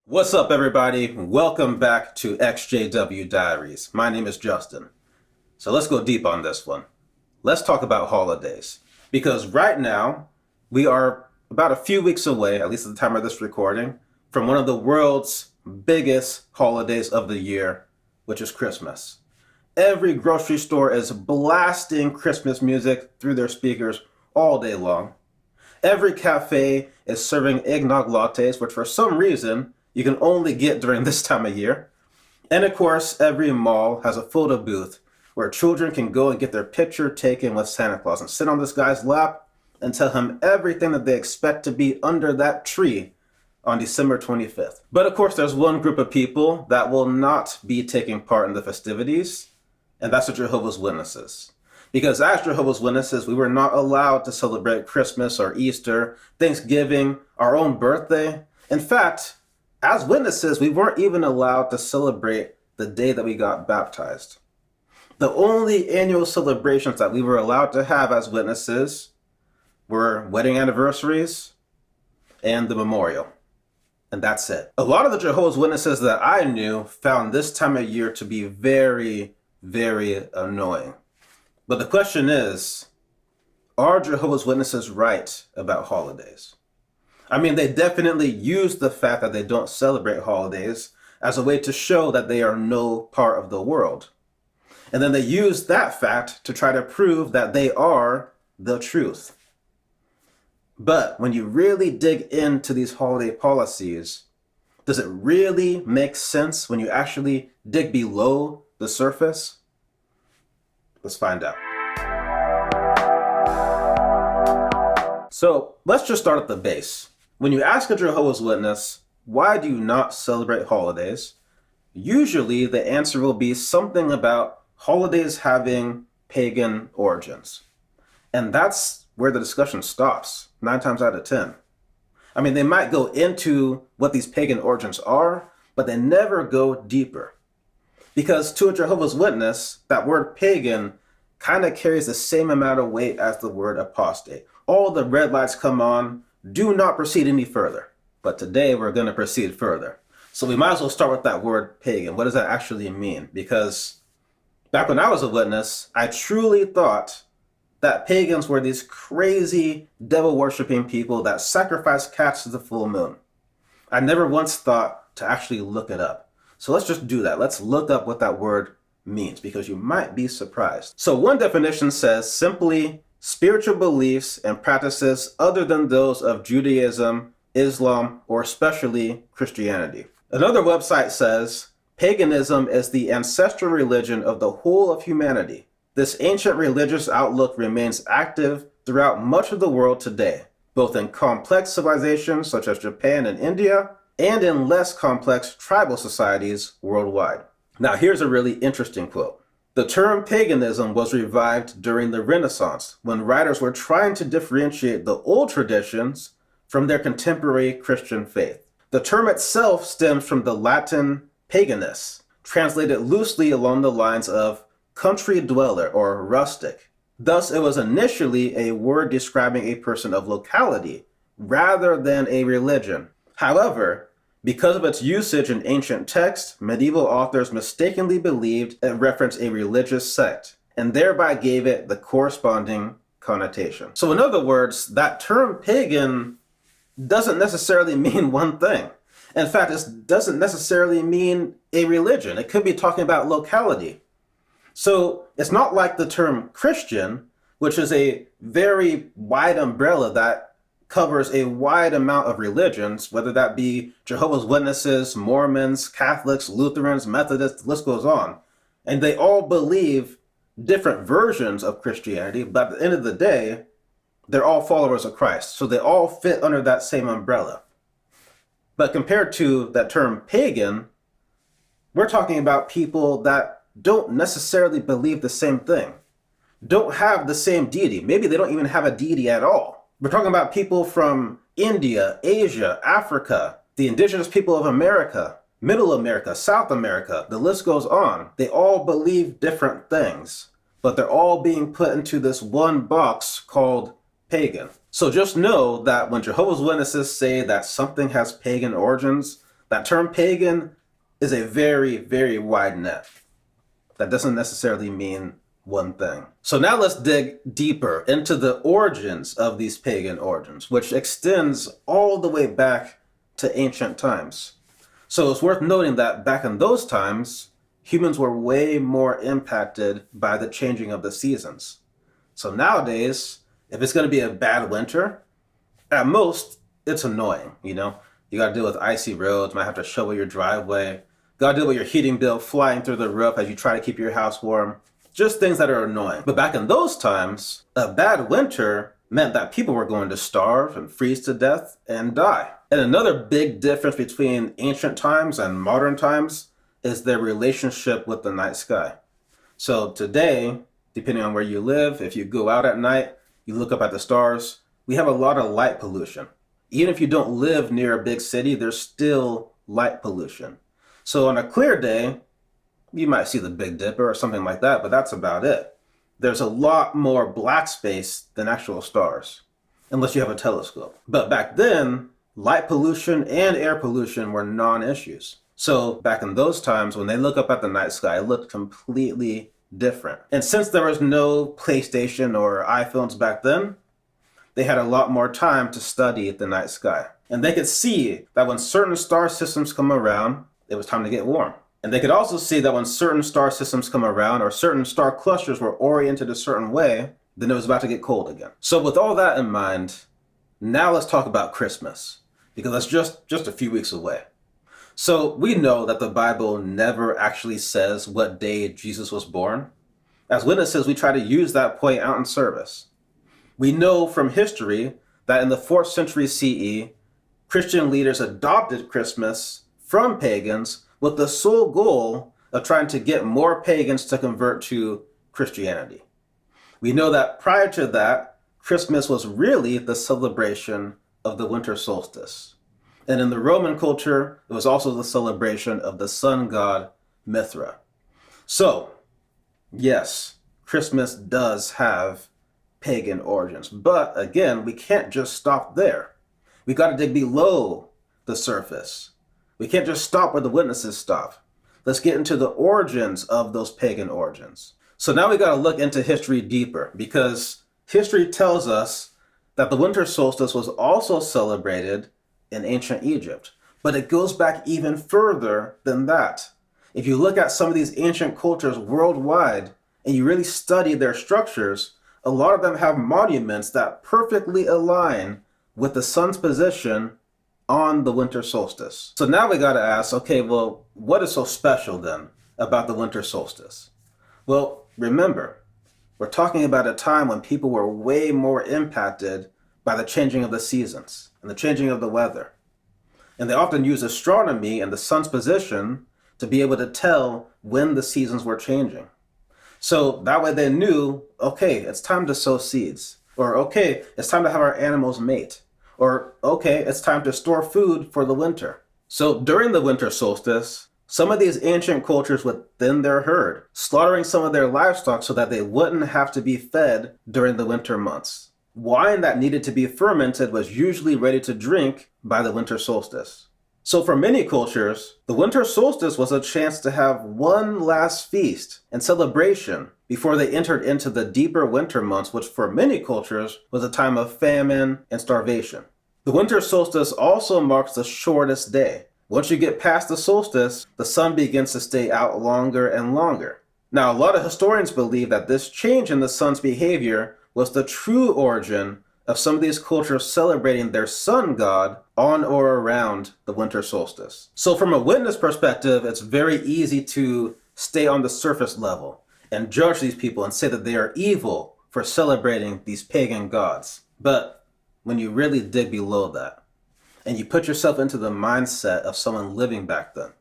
What's up, everybody? Welcome back to EXJW Diaries. My name is Justin. So let's go deep on this one. Let's talk about holidays. Because right now, we are about a few weeks away, at least at the time of this recording, from one of the world's biggest holidays of the year, which is Christmas. Every grocery store is blasting Christmas music through their speakers all day long. Every cafe is serving eggnog lattes, which for some reason you can only get during this time of year. And of course, every mall has a photo booth where children can go and get their picture taken with Santa Claus and sit on this guy's lap and tell him everything that they expect to be under that tree on December 25th. But of course, there's one group of people that will not be taking part in the festivities, and that's the Jehovah's Witnesses. Because as Jehovah's Witnesses, we were not allowed to celebrate Christmas or Easter, Thanksgiving, our own birthday. In fact, as witnesses, we weren't even allowed to celebrate the day that we got baptized. The only annual celebrations that we were allowed to have as witnesses were wedding anniversaries and the memorial. And that's it. A lot of the Jehovah's Witnesses that I knew found this time of year to be very, very annoying. But the question is, are Jehovah's Witnesses right about holidays? I mean, they definitely use the fact that they don't celebrate holidays as a way to show that they are no part of the world. And then they use that fact to try to prove that they are the truth. But when you really dig into these holiday policies, does it really make sense when you actually dig below the surface? Let's find out. So let's just start at the base. When you ask a Jehovah's Witness, why do you not celebrate holidays? Usually the answer will be something about holidays having pagan origins. And that's where the discussion stops, 9 times out of 10. I mean, they might go into what these pagan origins are, but they never go deeper. Because to a Jehovah's Witness, that word pagan kind of carries the same amount of weight as the word apostate. All the red lights come on. Do not proceed any further. But today we're going to proceed further. So we might as well start with that word pagan. What does that actually mean? Because back when I was a witness, I truly thought that pagans were these crazy devil-worshipping people that sacrifice cats to the full moon. I never once thought to actually look it up. So let's just do that. Let's look up what that word means, because you might be surprised. So one definition says simply spiritual beliefs and practices other than those of Judaism, Islam, or especially Christianity. Another website says, paganism is the ancestral religion of the whole of humanity. This ancient religious outlook remains active throughout much of the world today, both in complex civilizations such as Japan and India, and in less complex tribal societies worldwide. Now here's a really interesting quote. The term paganism was revived during the Renaissance, when writers were trying to differentiate the old traditions from their contemporary Christian faith. The term itself stems from the Latin paganus, translated loosely along the lines of country dweller or rustic. Thus, it was initially a word describing a person of locality rather than a religion. However, because of its usage in ancient texts, medieval authors mistakenly believed it referenced a religious sect, and thereby gave it the corresponding connotation. So in other words, that term pagan doesn't necessarily mean one thing. In fact, it doesn't necessarily mean a religion. It could be talking about locality. So it's not like the term Christian, which is a very wide umbrella that covers a wide amount of religions, whether that be Jehovah's Witnesses, Mormons, Catholics, Lutherans, Methodists, the list goes on. And they all believe different versions of Christianity, but at the end of the day, they're all followers of Christ. So they all fit under that same umbrella. But compared to that term pagan, we're talking about people that don't necessarily believe the same thing, don't have the same deity. Maybe they don't even have a deity at all. We're talking about people from India, Asia, Africa, the indigenous people of America, Middle America, South America, the list goes on. They all believe different things, but they're all being put into this one box called pagan. So just know that when Jehovah's Witnesses say that something has pagan origins, That term pagan is a very, very wide net. That doesn't necessarily mean one thing. So now let's dig deeper into the origins of these pagan origins, which extends all the way back to ancient times. So it's worth noting that back in those times, humans were way more impacted by the changing of the seasons. So nowadays, if it's going to be a bad winter, at most, it's annoying, you know? You got to deal with icy roads, might have to shovel your driveway, got to deal with your heating bill flying through the roof as you try to keep your house warm. Just things that are annoying. But back in those times, a bad winter meant that people were going to starve and freeze to death and die. And another big difference between ancient times and modern times is their relationship with the night sky. So today, depending on where you live, if you go out at night, you look up at the stars, we have a lot of light pollution. Even if you don't live near a big city, there's still light pollution. So on a clear day, you might see the Big Dipper or something like that, but that's about it. There's a lot more black space than actual stars, unless you have a telescope. But back then, light pollution and air pollution were non-issues. So back in those times, when they look up at the night sky, it looked completely different. And since there was no PlayStation or iPhones back then, they had a lot more time to study the night sky. And they could see that when certain star systems come around, it was time to get warm. And they could also see that when certain star systems come around or certain star clusters were oriented a certain way, then it was about to get cold again. So with all that in mind, now let's talk about Christmas, because that's just a few weeks away. So we know that the Bible never actually says what day Jesus was born. As witnesses, we try to use that point out in service. We know from history that in the 4th century CE, Christian leaders adopted Christmas from pagans with the sole goal of trying to get more pagans to convert to Christianity. We know that prior to that, Christmas was really the celebration of the winter solstice. And in the Roman culture, it was also the celebration of the sun god Mithra. So, yes, Christmas does have pagan origins. But again, we can't just stop there. We got to dig below the surface. We can't just stop where the witnesses stop. Let's get into the origins of those pagan origins. So now we got to look into history deeper, because history tells us that the winter solstice was also celebrated in ancient Egypt. But it goes back even further than that. If you look at some of these ancient cultures worldwide and you really study their structures, a lot of them have monuments that perfectly align with the sun's position on the winter solstice. So now we got to ask, okay, well, what is so special then about the winter solstice? Well, remember, we're talking about a time when people were way more impacted by the changing of the seasons and the changing of the weather. And they often use astronomy and the sun's position to be able to tell when the seasons were changing. So that way they knew, okay, it's time to sow seeds. Or, okay, it's time to have our animals mate. Or, okay, it's time to store food for the winter. So during the winter solstice, some of these ancient cultures would thin their herd, slaughtering some of their livestock so that they wouldn't have to be fed during the winter months. Wine that needed to be fermented was usually ready to drink by the winter solstice. So for many cultures, the winter solstice was a chance to have one last feast and celebration before they entered into the deeper winter months, which for many cultures was a time of famine and starvation. The winter solstice also marks the shortest day. Once you get past the solstice, the sun begins to stay out longer and longer. Now, a lot of historians believe that this change in the sun's behavior was the true origin of some of these cultures celebrating their sun god on or around the winter solstice. So from a witness perspective, it's very easy to stay on the surface level and judge these people and say that they are evil for celebrating these pagan gods. But when you really dig below that, and you put yourself into the mindset of someone living back then,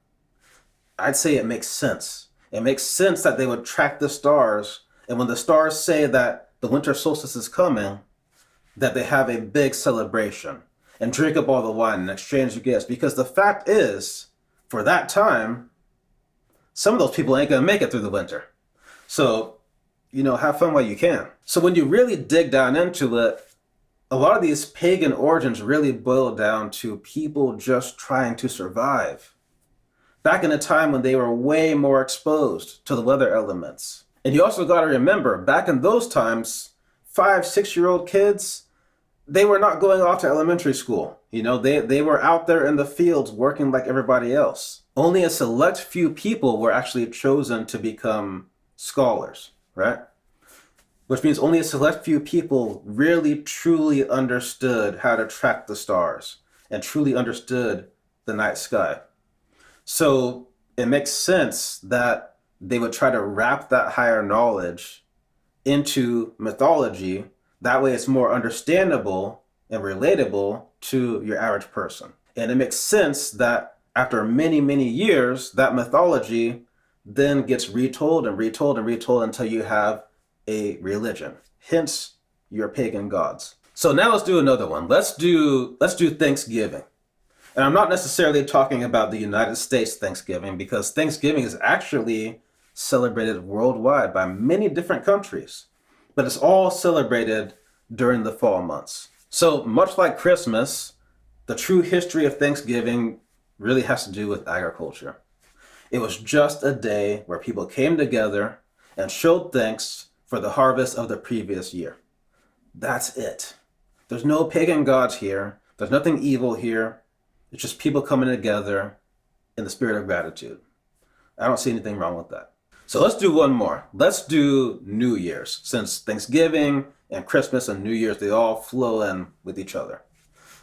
I'd say it makes sense. It makes sense that they would track the stars, and when the stars say that the winter solstice is coming, that they have a big celebration and drink up all the wine and exchange gifts. Because the fact is, for that time, some of those people ain't gonna make it through the winter. So, have fun while you can. So when you really dig down into it, A lot of these pagan origins really boil down to people just trying to survive. Back in a time when they were way more exposed to the weather elements. And you also got to remember, back in those times, 5, 6-year-old kids, they were not going off to elementary school. They were out there in the fields working like everybody else. Only a select few people were actually chosen to become scholars, right? Which means only a select few people really truly understood how to track the stars and truly understood the night sky. So it makes sense that they would try to wrap that higher knowledge into mythology. That way it's more understandable and relatable to your average person. And it makes sense that after many, many years, that mythology then gets retold and retold and retold until you have a religion, hence your pagan gods. So now let's do another one. Let's do Thanksgiving. And I'm not necessarily talking about the United States Thanksgiving, because Thanksgiving is actually celebrated worldwide by many different countries, but it's all celebrated during the fall months. So much like Christmas, the true history of Thanksgiving really has to do with agriculture. It was just a day where people came together and showed thanks for the harvest of the previous year. That's it. There's no pagan gods here. There's nothing evil here. It's just people coming together in the spirit of gratitude. I don't see anything wrong with that. So let's do one more. Let's do New Year's, since Thanksgiving and Christmas and New Year's, they all flow in with each other.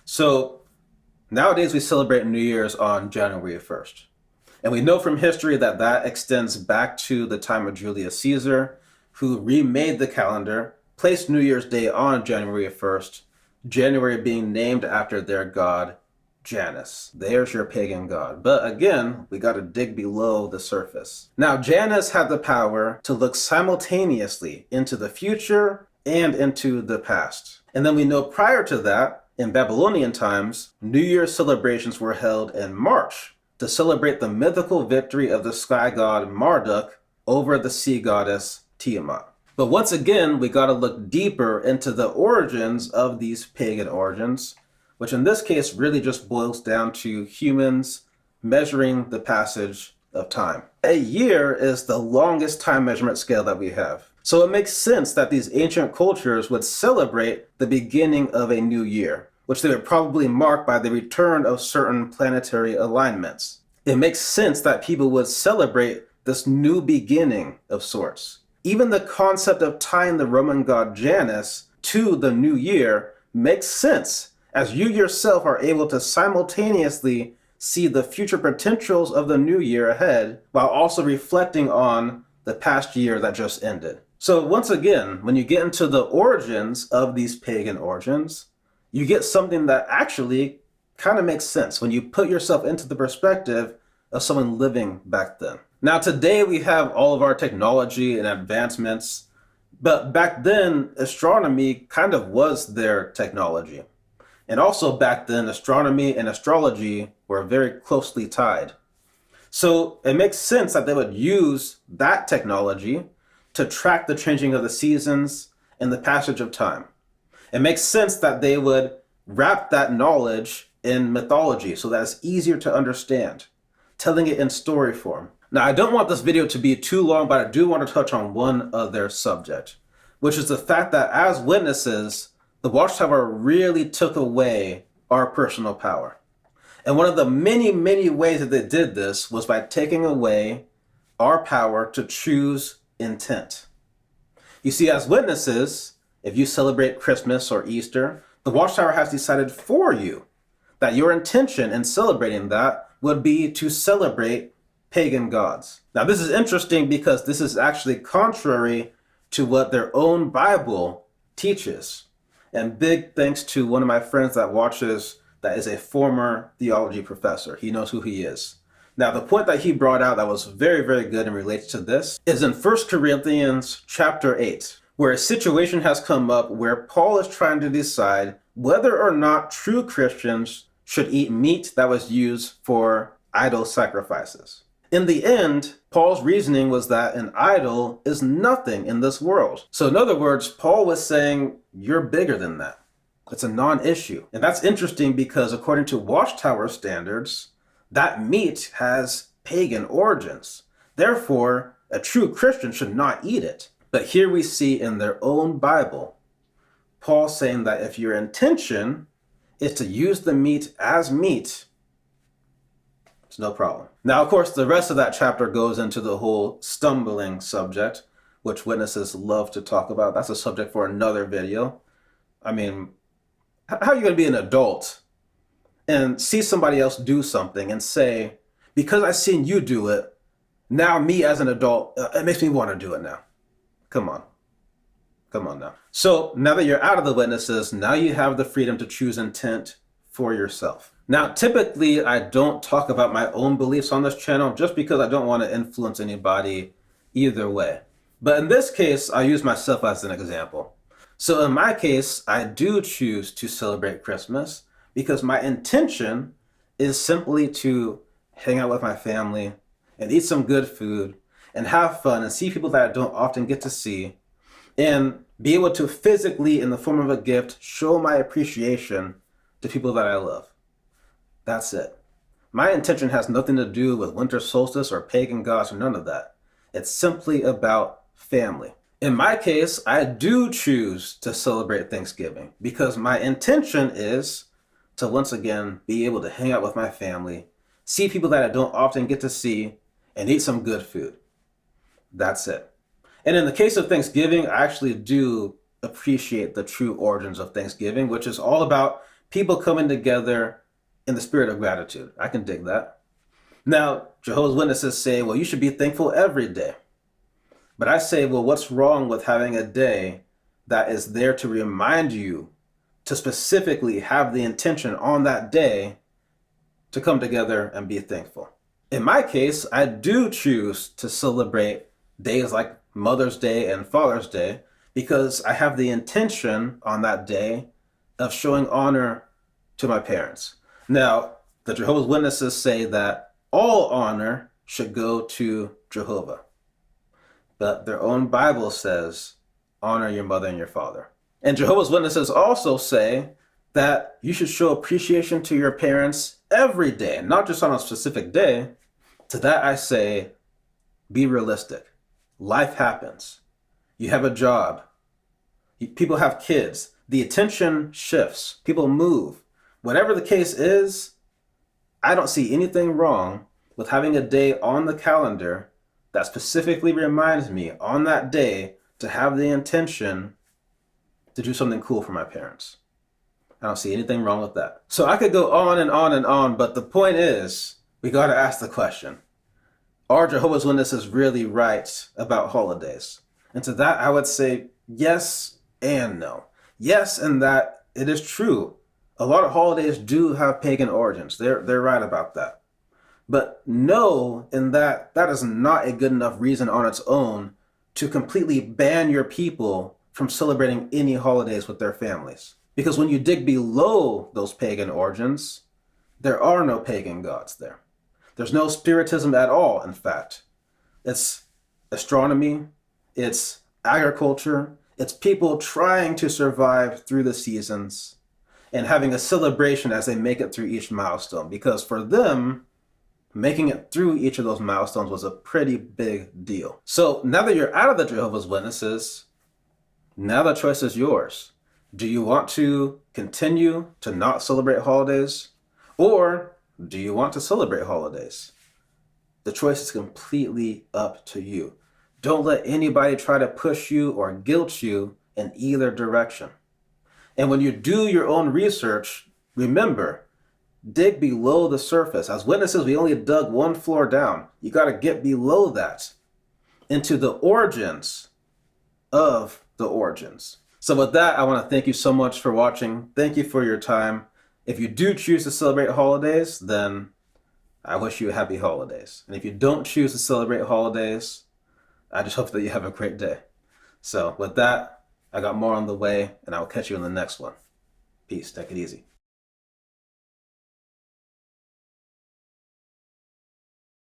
So nowadays we celebrate New Year's on January 1st. And we know from history that that extends back to the time of Julius Caesar, who remade the calendar, placed New Year's Day on January 1st, January being named after their god, Janus. There's your pagan god. But again, we got to dig below the surface. Now, Janus had the power to look simultaneously into the future and into the past. And then we know prior to that, in Babylonian times, New Year's celebrations were held in March to celebrate the mythical victory of the sky god Marduk over the sea goddess Tiamat. But once again, we got to look deeper into the origins of these pagan origins, which in this case really just boils down to humans measuring the passage of time. A year is the longest time measurement scale that we have. So it makes sense that these ancient cultures would celebrate the beginning of a new year, which they would probably mark by the return of certain planetary alignments. It makes sense that people would celebrate this new beginning of sorts. Even the concept of tying the Roman god Janus to the new year makes sense, as you yourself are able to simultaneously see the future potentials of the new year ahead while also reflecting on the past year that just ended. So once again, when you get into the origins of these pagan origins, you get something that actually kind of makes sense when you put yourself into the perspective of someone living back then. Now today we have all of our technology and advancements, but back then astronomy kind of was their technology. And also back then, astronomy and astrology were very closely tied. So it makes sense that they would use that technology to track the changing of the seasons and the passage of time. It makes sense that they would wrap that knowledge in mythology so that it's easier to understand, telling it in story form. Now, I don't want this video to be too long, but I do want to touch on one other subject, which is the fact that as witnesses, the Watchtower really took away our personal power. And one of the many, many ways that they did this was by taking away our power to choose intent. You see, as witnesses, if you celebrate Christmas or Easter, the Watchtower has decided for you that your intention in celebrating that would be to celebrate pagan gods. Now, this is interesting because this is actually contrary to what their own Bible teaches. And big thanks to one of my friends that watches that is a former theology professor. He knows who he is. Now, the point that he brought out that was very, very good and relates to this is in 1 Corinthians chapter 8, where a situation has come up where Paul is trying to decide whether or not true Christians should eat meat that was used for idol sacrifices. In the end, Paul's reasoning was that an idol is nothing in this world. So in other words, Paul was saying, you're bigger than that. It's a non-issue. And that's interesting because according to Watchtower standards, that meat has pagan origins. Therefore, a true Christian should not eat it. But here we see in their own Bible, Paul saying that if your intention is to use the meat as meat, it's no problem. Now, of course, the rest of that chapter goes into the whole stumbling subject, which witnesses love to talk about. That's a subject for another video. I mean, how are you going to be an adult and see somebody else do something and say, because I seen you do it, now me as an adult, it makes me want to do it now. Come on. Come on now. So now that you're out of the witnesses, now you have the freedom to choose intent for yourself. Now, typically, I don't talk about my own beliefs on this channel just because I don't want to influence anybody either way. But in this case, I use myself as an example. So in my case, I do choose to celebrate Christmas because my intention is simply to hang out with my family and eat some good food and have fun and see people that I don't often get to see and be able to physically, in the form of a gift, show my appreciation to people that I love. That's it. My intention has nothing to do with winter solstice or pagan gods or none of that. It's simply about family. In my case, I do choose to celebrate Thanksgiving because my intention is to once again be able to hang out with my family, see people that I don't often get to see, and eat some good food. That's it. And in the case of Thanksgiving, I actually do appreciate the true origins of Thanksgiving, which is all about people coming together in the spirit of gratitude. I can dig that. Now, Jehovah's Witnesses say, well, you should be thankful every day. But I say, well, what's wrong with having a day that is there to remind you to specifically have the intention on that day to come together and be thankful? In my case, I do choose to celebrate days like Mother's Day and Father's Day because I have the intention on that day of showing honor to my parents. Now, the Jehovah's Witnesses say that all honor should go to Jehovah. But their own Bible says, honor your mother and your father. And Jehovah's Witnesses also say that you should show appreciation to your parents every day, not just on a specific day. To that I say, be realistic. Life happens. You have a job. People have kids. The attention shifts. People move. Whatever the case is, I don't see anything wrong with having a day on the calendar that specifically reminds me on that day to have the intention to do something cool for my parents. I don't see anything wrong with that. So I could go on and on and on, but the point is, we got to ask the question, are Jehovah's Witnesses really right about holidays? And to that, I would say yes and no. Yes, in that it is true. A lot of holidays do have pagan origins. They're right about that. But no, in that is not a good enough reason on its own to completely ban your people from celebrating any holidays with their families. Because when you dig below those pagan origins, there are no pagan gods there. There's no spiritism at all, in fact. It's astronomy, it's agriculture, it's people trying to survive through the seasons and having a celebration as they make it through each milestone. Because for them, making it through each of those milestones was a pretty big deal. So now that you're out of the Jehovah's Witnesses, now the choice is yours. Do you want to continue to not celebrate holidays? Or do you want to celebrate holidays? The choice is completely up to you. Don't let anybody try to push you or guilt you in either direction. And when you do your own research, remember, dig below the surface. As witnesses, we only dug one floor down. You got to get below that into the origins of the origins. So with that, I want to thank you so much for watching. Thank you for your time. If you do choose to celebrate holidays, then I wish you happy holidays. And if you don't choose to celebrate holidays, I just hope that you have a great day. So with that, I got more on the way, and I will catch you in the next one. Peace. Take it easy.